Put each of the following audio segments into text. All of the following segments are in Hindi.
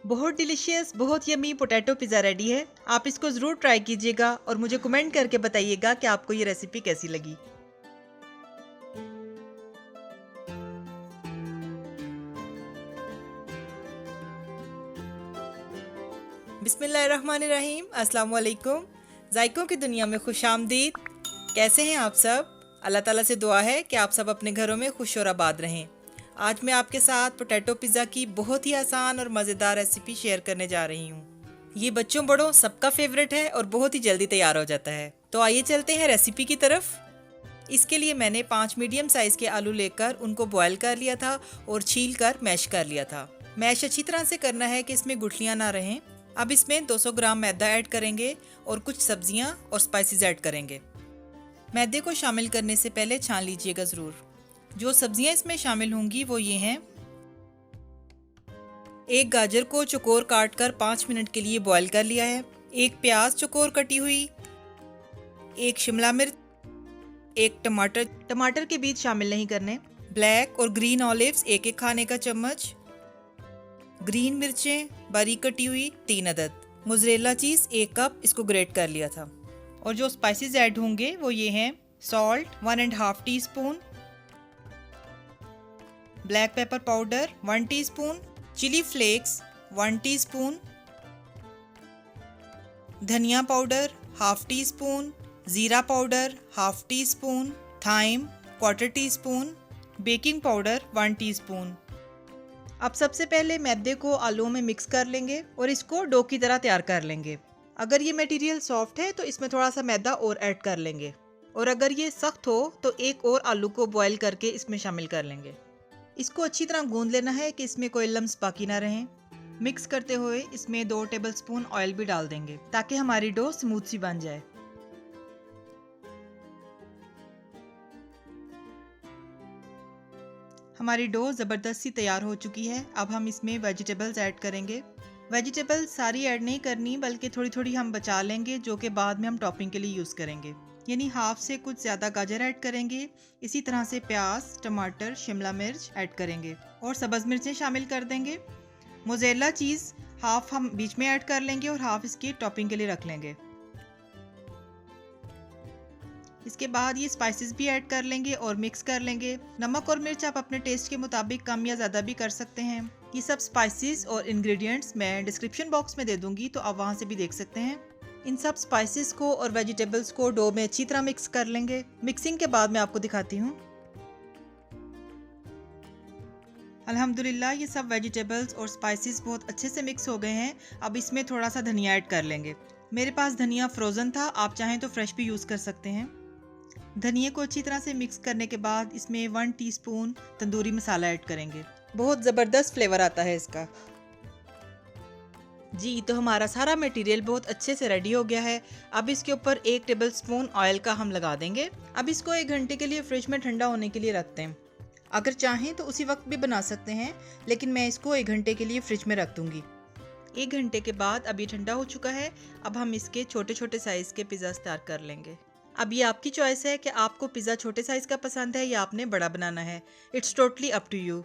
बहुत डिलीशियस, बहुत यमी पोटैटो पिज़्ज़ा रेडी है। आप इसको ज़रूर ट्राई कीजिएगा और मुझे कमेंट करके बताइएगा कि आपको ये रेसिपी कैसी लगी। बिस्मिल्लाहिर्रहमानिर्रहीम, अस्सलाम वालेकुम। जायकों की दुनिया में खुशामदीद। कैसे हैं आप सब? अल्लाह ताला से दुआ है कि आप सब अपने घरों में खुश और आबाद रहें। आज मैं आपके साथ पोटैटो पिज़्ज़ा की बहुत ही आसान और मज़ेदार रेसिपी शेयर करने जा रही हूँ। ये बच्चों बड़ों सबका फेवरेट है और बहुत ही जल्दी तैयार हो जाता है। तो आइए चलते हैं रेसिपी की तरफ। इसके लिए मैंने 5 मीडियम साइज़ के आलू लेकर उनको बॉयल कर लिया था और छील कर मैश कर लिया था। मैश अच्छी तरह से करना है कि इसमें गुठलियाँ ना रहें। अब इसमें 200 ग्राम मैदा ऐड करेंगे और कुछ सब्जियाँ और स्पाइसेस ऐड करेंगे। मैदे को शामिल करने से पहले छान लीजिएगा ज़रूर। जो सब्जियाँ इसमें शामिल होंगी वो ये हैं। एक गाजर को चौकोर काट कर 5 मिनट के लिए बॉयल कर लिया है। एक प्याज चौकोर कटी हुई, एक शिमला मिर्च, एक टमाटर के बीज शामिल नहीं करने, ब्लैक और ग्रीन ऑलिव्स 1-1 खाने का चम्मच, ग्रीन मिर्चें बारीक कटी हुई 3 अदद, मोज़रेला चीज़ 1 कप, इसको ग्रेट कर लिया था। और जो स्पाइसेस ऐड होंगे वो ये हैं। Salt 1.5 teaspoon, black pepper powder 1 teaspoon, chilli flakes 1 teaspoon, धनिया पाउडर 1/2 टीस्पून, ज़ीरा powder 1/2 teaspoon, thyme 1/4 teaspoon, baking powder 1 teaspoon. अब सबसे पहले मैदे को आलूओं में मिक्स कर लेंगे और इसको डो की तरह तैयार कर लेंगे। अगर ये मटेरियल सॉफ्ट है तो इसमें थोड़ा सा मैदा और ऐड कर लेंगे, और अगर ये सख्त हो तो एक और आलू को बॉईल करके इसमें शामिल कर लेंगे। इसको अच्छी तरह गूंद लेना है कि इसमें कोई लम्स बाकी ना रहें। मिक्स करते हुए इसमें 2 टेबलस्पून ऑयल भी डाल देंगे ताकि हमारी डो स्मूथ सी बन जाए। हमारी डो ज़बरदस्त सी तैयार हो चुकी है। अब हम इसमें वेजिटेबल्स ऐड करेंगे। वेजिटेबल्स सारी ऐड नहीं करनी, बल्कि थोड़ी थोड़ी हम बचा लेंगे जो कि बाद में हम टॉपिंग के लिए यूज़ करेंगे। यानी हाफ से कुछ ज़्यादा गाजर ऐड करेंगे। इसी तरह से प्याज, टमाटर, शिमला मिर्च ऐड करेंगे और सब्ज़ मिर्चें शामिल कर देंगे। मोज़रेला चीज़ हाफ हम बीच में ऐड कर लेंगे और हाफ इसकी टॉपिंग के लिए रख लेंगे। इसके बाद ये स्पाइसेस भी ऐड कर लेंगे और मिक्स कर लेंगे। नमक और मिर्च आप अपने टेस्ट के मुताबिक कम या ज़्यादा भी कर सकते हैं। ये सब स्पाइसेस और इंग्रेडिएंट्स मैं डिस्क्रिप्शन बॉक्स में दे दूंगी, तो आप वहाँ से भी देख सकते हैं। इन सब स्पाइसेस को और वेजिटेबल्स को डो में अच्छी तरह मिक्स कर लेंगे। मिक्सिंग के बाद मैं आपको दिखाती हूँ। अल्हम्दुलिल्लाह ये सब वेजिटेबल्स और स्पाइसेस बहुत अच्छे से मिक्स हो गए हैं। अब इसमें थोड़ा सा धनिया ऐड कर लेंगे। मेरे पास धनिया फ्रोज़न था, आप चाहें तो फ्रेश भी यूज़ कर सकते हैं। धनिया को अच्छी तरह से मिक्स करने के बाद इसमें 1 टीस्पून तंदूरी मसाला ऐड करेंगे। बहुत ज़बरदस्त फ्लेवर आता है इसका। जी, तो हमारा सारा मटेरियल बहुत अच्छे से रेडी हो गया है। अब इसके ऊपर 1 टेबलस्पून ऑयल का हम लगा देंगे। अब इसको 1 घंटे के लिए फ्रिज में ठंडा होने के लिए रखते हैं। अगर चाहें तो उसी वक्त भी बना सकते हैं, लेकिन मैं इसको 1 घंटे के लिए फ्रिज में रख दूंगी। 1 घंटे के बाद अब ये ठंडा हो चुका है। अब हम इसके छोटे छोटे साइज़ के पिज़्ज़ा तैयार कर लेंगे। अब ये आपकी चॉइस है कि आपको पिज़्ज़ा छोटे साइज़ का पसंद है या आपने बड़ा बनाना है। It's totally up to you.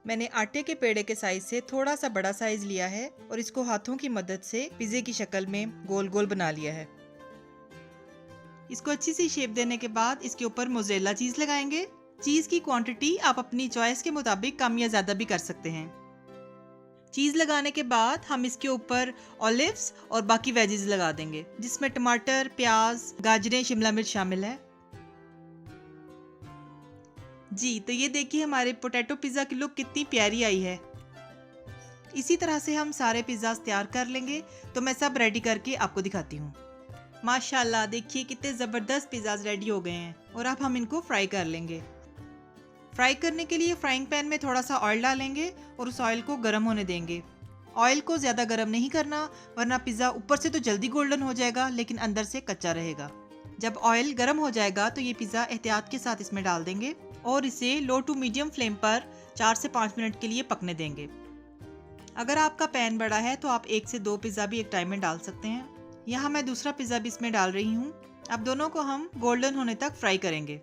मैंने आटे के पेड़े के साइज़ से थोड़ा सा बड़ा साइज़ लिया है और इसको हाथों की मदद से पिज़्ज़े की शक्ल में गोल गोल बना लिया है। इसको अच्छी सी शेप देने के बाद इसके ऊपर मोज़रेला चीज़ लगाएंगे। चीज़ की क्वांटिटी आप अपनी चॉइस के मुताबिक कम या ज़्यादा भी कर सकते हैं। चीज़ लगाने के बाद हम इसके ऊपर ऑलिव्स और बाकी वेजीज लगा देंगे, जिसमें टमाटर, प्याज, गाजरें, शिमला मिर्च शामिल है। जी, तो ये देखिए हमारे पोटैटो पिज़्ज़ा की लुक कितनी प्यारी आई है। इसी तरह से हम सारे पिज़्ज़ा तैयार कर लेंगे। तो मैं सब रेडी करके आपको दिखाती हूँ। माशाल्लाह, देखिए कितने ज़बरदस्त पिज़्ज़ा रेडी हो गए हैं। और अब हम इनको फ्राई कर लेंगे। फ्राई करने के लिए फ्राइंग पैन में थोड़ा सा ऑयल डालेंगे और उस ऑयल को गर्म होने देंगे। ऑयल को ज़्यादा गर्म नहीं करना, वरना पिज़्ज़ा ऊपर से तो जल्दी गोल्डन हो जाएगा लेकिन अंदर से कच्चा रहेगा। जब ऑयल गर्म हो जाएगा तो ये पिज़्ज़ा एहतियात के साथ इसमें डाल देंगे और इसे लो टू मीडियम फ्लेम पर 4 से 5 मिनट के लिए पकने देंगे। अगर आपका पैन बड़ा है तो आप 1 से 2 पिज़्ज़ा भी एक टाइम में डाल सकते हैं। यहाँ मैं दूसरा पिज़्ज़ा भी इसमें डाल रही हूँ। अब दोनों को हम गोल्डन होने तक फ्राई करेंगे।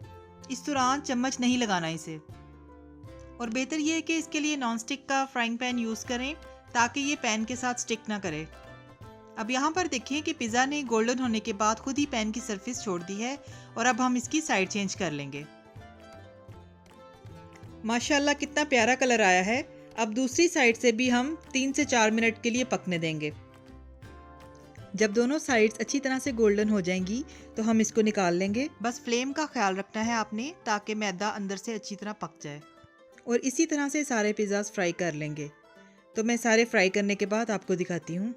इस दौरान चम्मच नहीं लगाना इसे। और बेहतर ये है कि इसके लिए नॉन स्टिक का फ्राइंग पैन यूज़ करें, ताकि ये पैन के साथ स्टिक ना करे। अब यहाँ पर देखिए कि पिज़्ज़ा ने गोल्डन होने के बाद खुद ही पैन की सरफेस छोड़ दी है और अब हम इसकी साइड चेंज कर लेंगे। माशाल्लाह कितना प्यारा कलर आया है। अब दूसरी साइड से भी हम 3 से 4 मिनट के लिए पकने देंगे। जब दोनों साइड्स अच्छी तरह से गोल्डन हो जाएंगी तो हम इसको निकाल लेंगे। बस फ्लेम का ख्याल रखना है आपने, ताकि मैदा अंदर से अच्छी तरह पक जाए। और इसी तरह से सारे पिज़्ज़ास फ्राई कर लेंगे। तो मैं सारे फ्राई करने के बाद आपको दिखाती हूँ।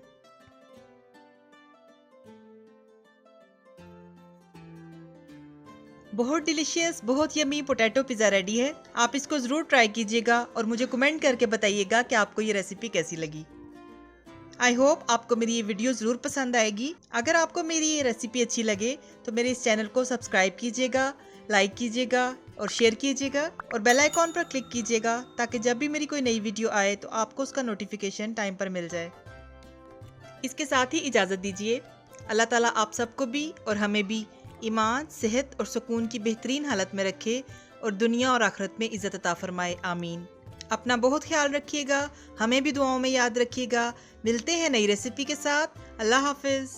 बहुत डिलीशियस, बहुत यमी पोटैटो पिज़्ज़ा रेडी है। आप इसको ज़रूर ट्राई कीजिएगा और मुझे कमेंट करके बताइएगा कि आपको ये रेसिपी कैसी लगी। आई होप आपको मेरी ये वीडियो ज़रूर पसंद आएगी। अगर आपको मेरी ये रेसिपी अच्छी लगे तो मेरे इस चैनल को सब्सक्राइब कीजिएगा, लाइक कीजिएगा और शेयर कीजिएगा और बेल आइकॉन पर क्लिक कीजिएगा, ताकि जब भी मेरी कोई नई वीडियो आए तो आपको उसका नोटिफिकेशन टाइम पर मिल जाए। इसके साथ ही इजाज़त दीजिए। अल्लाह ताला आप सबको भी और हमें भी ईमान, सेहत और सुकून की बेहतरीन हालत में रखे और दुनिया और आखिरत में इज़्ज़त अता फरमाए। आमीन। अपना बहुत ख्याल रखिएगा, हमें भी दुआओं में याद रखिएगा। मिलते हैं नई रेसिपी के साथ। अल्लाह हाफिज़।